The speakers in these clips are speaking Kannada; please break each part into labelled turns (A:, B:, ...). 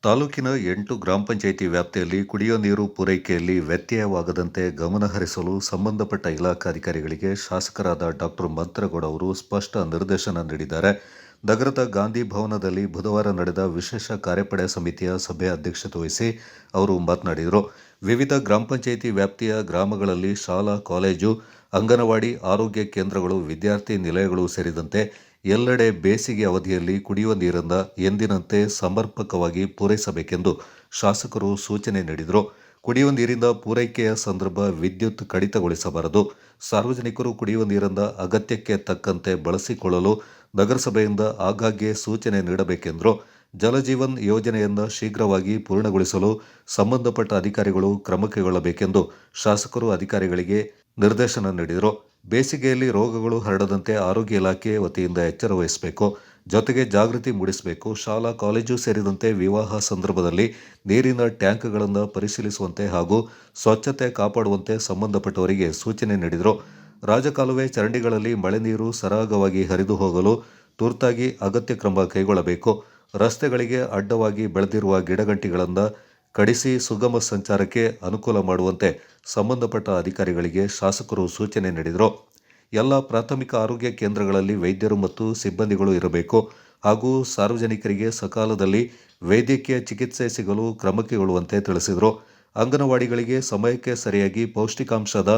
A: ತಾಲೂಕಿನ 8 ಗ್ರಾಮ ಪಂಚಾಯಿತಿ ವ್ಯಾಪ್ತಿಯಲ್ಲಿ ಕುಡಿಯುವ ನೀರು ಪೂರೈಕೆಯಲ್ಲಿ ವ್ಯತ್ಯಯವಾಗದಂತೆ ಗಮನ ಹರಿಸಲು ಸಂಬಂಧಪಟ್ಟ ಇಲಾಖಾಧಿಕಾರಿಗಳಿಗೆ ಶಾಸಕರಾದ ಡಾಕ್ಟರ್ ಮಂತ್ರಗೌಡ ಅವರು ಸ್ಪಷ್ಟ ನಿರ್ದೇಶನ ನೀಡಿದ್ದಾರೆ. ನಗರದ ಗಾಂಧಿ ಭವನದಲ್ಲಿ ಬುಧವಾರ ನಡೆದ ವಿಶೇಷ ಕಾರ್ಯಪಡೆ ಸಮಿತಿಯ ಸಭೆ ಅಧ್ಯಕ್ಷತೆ ವಹಿಸಿ ಅವರು ಮಾತನಾಡಿದರು. ವಿವಿಧ ಗ್ರಾಮ ಪಂಚಾಯಿತಿ ವ್ಯಾಪ್ತಿಯ ಗ್ರಾಮಗಳಲ್ಲಿ ಶಾಲಾ, ಕಾಲೇಜು, ಅಂಗನವಾಡಿ, ಆರೋಗ್ಯ ಕೇಂದ್ರಗಳು, ವಿದ್ಯಾರ್ಥಿ ನಿಲಯಗಳು ಸೇರಿದಂತೆ ಎಲ್ಲೆಡೆ ಬೇಸಿಗೆ ಅವಧಿಯಲ್ಲಿ ಕುಡಿಯುವ ನೀರನ್ನು ಎಂದಿನಂತೆ ಸಮರ್ಪಕವಾಗಿ ಪೂರೈಸಬೇಕೆಂದು ಶಾಸಕರು ಸೂಚನೆ ನೀಡಿದರು. ಕುಡಿಯುವ ನೀರಿನ ಪೂರೈಕೆಯ ಸಂದರ್ಭ ವಿದ್ಯುತ್ ಕಡಿತಗೊಳಿಸಬಾರದು. ಸಾರ್ವಜನಿಕರು ಕುಡಿಯುವ ನೀರನ್ನು ಅಗತ್ಯಕ್ಕೆ ತಕ್ಕಂತೆ ಬಳಸಿಕೊಳ್ಳಲು ನಗರಸಭೆಯಿಂದ ಆಗಾಗ್ಗೆ ಸೂಚನೆ ನೀಡಬೇಕೆಂದರು. ಜಲಜೀವನ್ ಯೋಜನೆಯನ್ನು ಶೀಘ್ರವಾಗಿ ಪೂರ್ಣಗೊಳಿಸಲು ಸಂಬಂಧಪಟ್ಟ ಅಧಿಕಾರಿಗಳು ಕ್ರಮ ಕೈಗೊಳ್ಳಬೇಕೆಂದು ಶಾಸಕರು ಅಧಿಕಾರಿಗಳಿಗೆ ನಿರ್ದೇಶನ ನೀಡಿದರು. ಬೇಸಿಗೆಯಲ್ಲಿ ರೋಗಗಳು ಹರಡದಂತೆ ಆರೋಗ್ಯ ಇಲಾಖೆ ವತಿಯಿಂದ ಎಚ್ಚರ ವಹಿಸಬೇಕು. ಜೊತೆಗೆ ಜಾಗೃತಿ ಮೂಡಿಸಬೇಕು. ಶಾಲಾ, ಕಾಲೇಜು ಸೇರಿದಂತೆ ವಿವಾಹ ಸಂದರ್ಭದಲ್ಲಿ ನೀರಿನ ಟ್ಯಾಂಕ್ಗಳನ್ನು ಪರಿಶೀಲಿಸುವಂತೆ ಹಾಗೂ ಸ್ವಚ್ಛತೆ ಕಾಪಾಡುವಂತೆ ಸಂಬಂಧಪಟ್ಟವರಿಗೆ ಸೂಚನೆ ನೀಡಿದರು. ರಾಜಕಾಲುವೆ, ಚರಂಡಿಗಳಲ್ಲಿ ಮಳೆ ನೀರು ಸರಾಗವಾಗಿ ಹರಿದು ಹೋಗಲು ತುರ್ತಾಗಿ ಅಗತ್ಯ ಕ್ರಮ ಕೈಗೊಳ್ಳಬೇಕು. ರಸ್ತೆಗಳಿಗೆ ಅಡ್ಡವಾಗಿ ಬೆಳೆದಿರುವ ಗಿಡಗಂಟಿಗಳನ್ನು ಕಡಿಸಿ ಸುಗಮ ಸಂಚಾರಕ್ಕೆ ಅನುಕೂಲ ಮಾಡುವಂತೆ ಸಂಬಂಧಪಟ್ಟ ಅಧಿಕಾರಿಗಳಿಗೆ ಶಾಸಕರು ಸೂಚನೆ ನೀಡಿದರು. ಎಲ್ಲ ಪ್ರಾಥಮಿಕ ಆರೋಗ್ಯ ಕೇಂದ್ರಗಳಲ್ಲಿ ವೈದ್ಯರು ಮತ್ತು ಸಿಬ್ಬಂದಿಗಳು ಇರಬೇಕು ಹಾಗೂ ಸಾರ್ವಜನಿಕರಿಗೆ ಸಕಾಲದಲ್ಲಿ ವೈದ್ಯಕೀಯ ಚಿಕಿತ್ಸೆ ಸಿಗಲು ಕ್ರಮ ಕೈಗೊಳ್ಳುವಂತೆ ತಿಳಿಸಿದರು. ಅಂಗನವಾಡಿಗಳಿಗೆ ಸಮಯಕ್ಕೆ ಸರಿಯಾಗಿ ಪೌಷ್ಟಿಕಾಂಶದ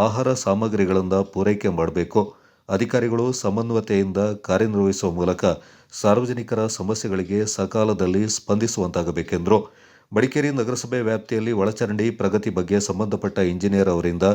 A: ಆಹಾರ ಸಾಮಗ್ರಿಗಳನ್ನು ಪೂರೈಕೆ ಮಾಡಬೇಕು. ಅಧಿಕಾರಿಗಳು ಸಮನ್ವಯತೆಯಿಂದ ಕಾರ್ಯನಿರ್ವಹಿಸುವ ಮೂಲಕ ಸಾರ್ವಜನಿಕರ ಸಮಸ್ಯೆಗಳಿಗೆ ಸಕಾಲದಲ್ಲಿ ಸ್ಪಂದಿಸುವಂತಾಗಬೇಕೆಂದರು. ಮಡಿಕೇರಿ ನಗರಸಭೆ ವ್ಯಾಪ್ತಿಯಲ್ಲಿ ಒಳಚರಂಡಿ ಪ್ರಗತಿ ಬಗ್ಗೆ ಸಂಬಂಧಪಟ್ಟ ಇಂಜಿನಿಯರ್ ಅವರಿಂದ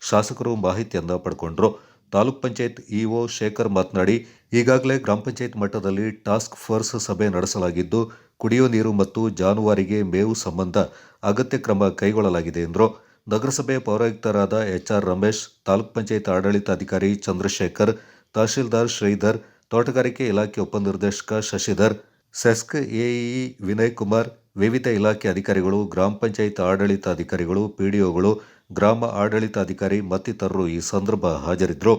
A: ಶಾಸಕರು ಮಾಹಿತಿಯನ್ನು ಪಡೆಕೊಂಡರು. ತಾಲೂಕ್ ಪಂಚಾಯತ್ ಇಒ ಶೇಖರ್ ಮಾತನಾಡಿ, ಈಗಾಗಲೇ ಗ್ರಾಮ ಪಂಚಾಯತ್ ಮಟ್ಟದಲ್ಲಿ ಟಾಸ್ಕ್ ಫೋರ್ಸ್ ಸಭೆ ನಡೆಸಲಾಗಿದ್ದು, ಕುಡಿಯುವ ನೀರು ಮತ್ತು ಜಾನುವಾರಿಗೆ ಮೇವು ಸಂಬಂಧ ಅಗತ್ಯ ಕ್ರಮ ಕೈಗೊಳ್ಳಲಾಗಿದೆ ಎಂದರು. ನಗರಸಭೆ ಪೌರಾಯುಕ್ತರಾದ ಎಚ್ಆರ್ ರಮೇಶ್, ತಾಲೂಕ್ ಪಂಚಾಯತ್ ಆಡಳಿತಾಧಿಕಾರಿ ಚಂದ್ರಶೇಖರ್, ತಹಶೀಲ್ದಾರ್ ಶ್ರೀಧರ್, ತೋಟಗಾರಿಕೆ ಇಲಾಖೆ ಉಪನಿರ್ದೇಶಕ ಶಶಿಧರ್, ಸೆಸ್ಕ್ ಎಇಇ ವಿನಯ್ ಕುಮಾರ್, ವಿವಿಧ ಇಲಾಖೆ ಅಧಿಕಾರಿಗಳು, ಗ್ರಾಮ ಪಂಚಾಯತ್ ಆಡಳಿತಾಧಿಕಾರಿಗಳು, ಪಿಡಿಒಗಳು, ಗ್ರಾಮ ಆಡಳಿತಾಧಿಕಾರಿ ಮತ್ತಿತರರು ಈ ಸಂದರ್ಭ ಹಾಜರಿದ್ದರು.